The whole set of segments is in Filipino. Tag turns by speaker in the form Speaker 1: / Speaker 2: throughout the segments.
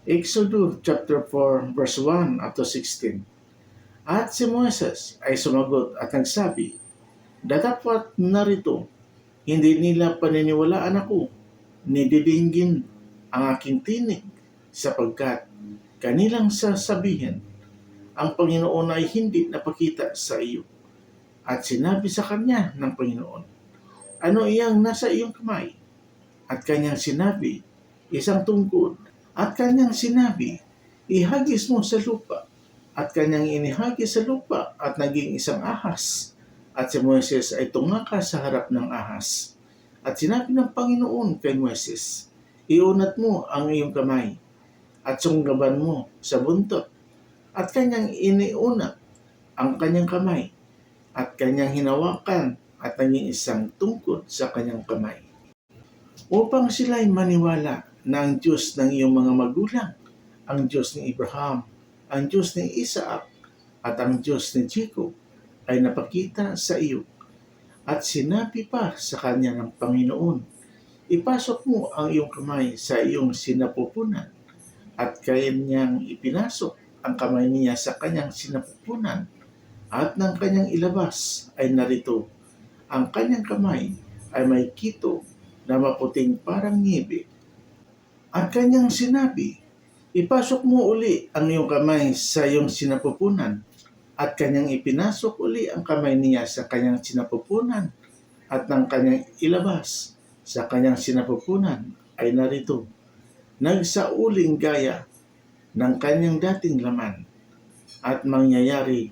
Speaker 1: Exodus chapter 4 verse 1 up to 16. At si Moises ay sumagot at nagsabi, "Datapwat narito, hindi nila paniniwalaan ako, nididinggin ang aking tinig, sapagkat kanilang sasabihin, ang Panginoon ay hindi napakita sa iyo." At sinabi sa kanya ng Panginoon, "Ano iyang nasa iyong kamay?" At kanyang sinabi, "Isang tungkod." At kanyang sinabi, "Ihagis mo sa lupa." At kanyang inihagis sa lupa at naging isang ahas. At si Moises ay tumakas sa harap ng ahas. At sinabi ng Panginoon kay Moises, "Iunat mo ang iyong kamay at sunggaban mo sa buntot." At kanyang iniunat ang kanyang kamay at kanyang hinawakan at naging isang tungkod sa kanyang kamay. Upang sila'y maniwala na ang Diyos ng iyong mga magulang, ang Diyos ni Abraham, ang Diyos ni Isaac, at ang Diyos ni Jacob ay napakita sa iyo. At sinabi pa sa kanya ng Panginoon, "Ipasok mo ang iyong kamay sa iyong sinapupunan." At kanyang ipinasok ang kamay niya sa kanyang sinapupunan, at nang kanyang ilabas ay narito, ang kanyang kamay ay may kito na maputing parang niebe. At kanyang sinabi, "Ipasok mo uli ang iyong kamay sa iyong sinapupunan." At kanyang ipinasok uli ang kamay niya sa kanyang sinapupunan, at nang kanyang ilabas sa kanyang sinapupunan ay narito, nagsauling gaya ng kanyang dating laman. At mangyayari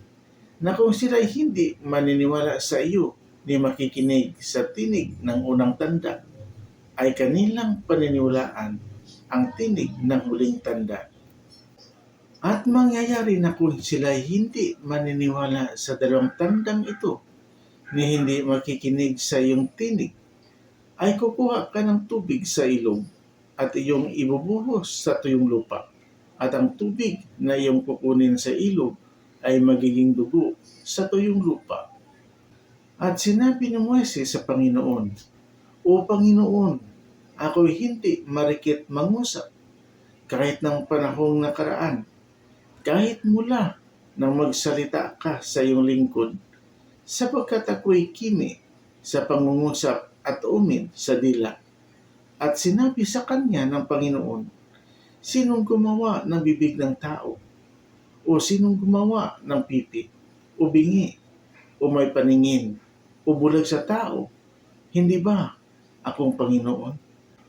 Speaker 1: na kung sila'y hindi maniniwala sa iyo ni makikinig sa tinig ng unang tanda, ay kanilang paniniwalaan ang tinig ng huling tanda. At mangyayari na kung sila'y hindi maniniwala sa dalawang tandang ito, ni hindi makikinig sa iyong tinig, ay kukuha ka ng tubig sa ilog at iyong ibubuhos sa tuyong lupa. At ang tubig na iyong kukunin sa ilog ay magiging dugo sa tuyong lupa. At sinabi ni Moises sa Panginoon, "O Panginoon, ako'y hindi marikit mangusap kahit ng panahong nakaraan, kahit mula nang magsalita ka sa iyong lingkod, sapagkat ako'y kimi sa pangungusap at umid sa dila." At sinabi sa kanya ng Panginoon, "Sinong gumawa ng bibig ng tao? O sinong gumawa ng pipi, o bingi, o may paningin, o bulag sa tao? Hindi ba akong Panginoon?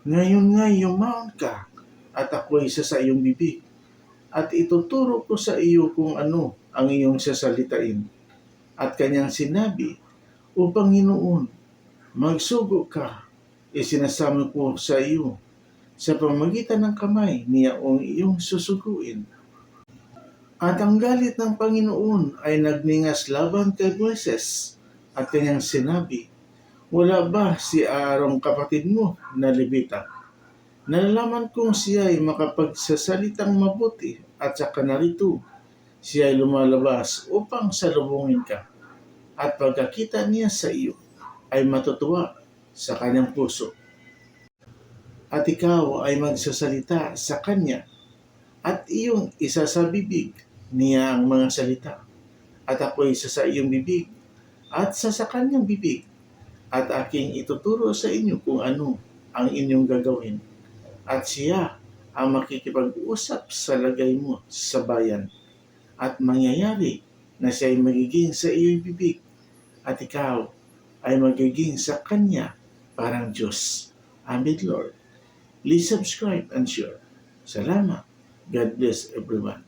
Speaker 1: Ngayon nga'y yumaon ka at ako'y sa iyong bibig, at ituturo ko sa iyo kung ano ang iyong sasalitain." At kanyang sinabi, "O Panginoon, magsugo ka, isinasamo ko sa iyo sa pamamagitan ng kamay niya ang iyong susuguin." At ang galit ng Panginoon ay nagningas laban kay Moises, at kanyang sinabi, "Wala ba si Aarong kapatid mo na Levita? Nalalaman kong siya ay makapagsasalitang mabuti, at saka narito, siya ay lumalabas upang salubungin ka. At pagkakita niya sa iyo, ay matutuwa sa kanyang puso. At ikaw ay magsasalita sa kanya, at iyong isasabibig niya ang mga salita. At ako'y sa iyong bibig, at sa kanyang bibig, at aking ituturo sa inyo kung ano ang inyong gagawin. At siya ang makikipag-usap sa lagay mo sa bayan. At mangyayari na siya ay magiging sa iyong bibig, at ikaw ay magiging sa kanya parang Diyos." Amen, Lord. Please subscribe and share. Salamat. God bless everyone.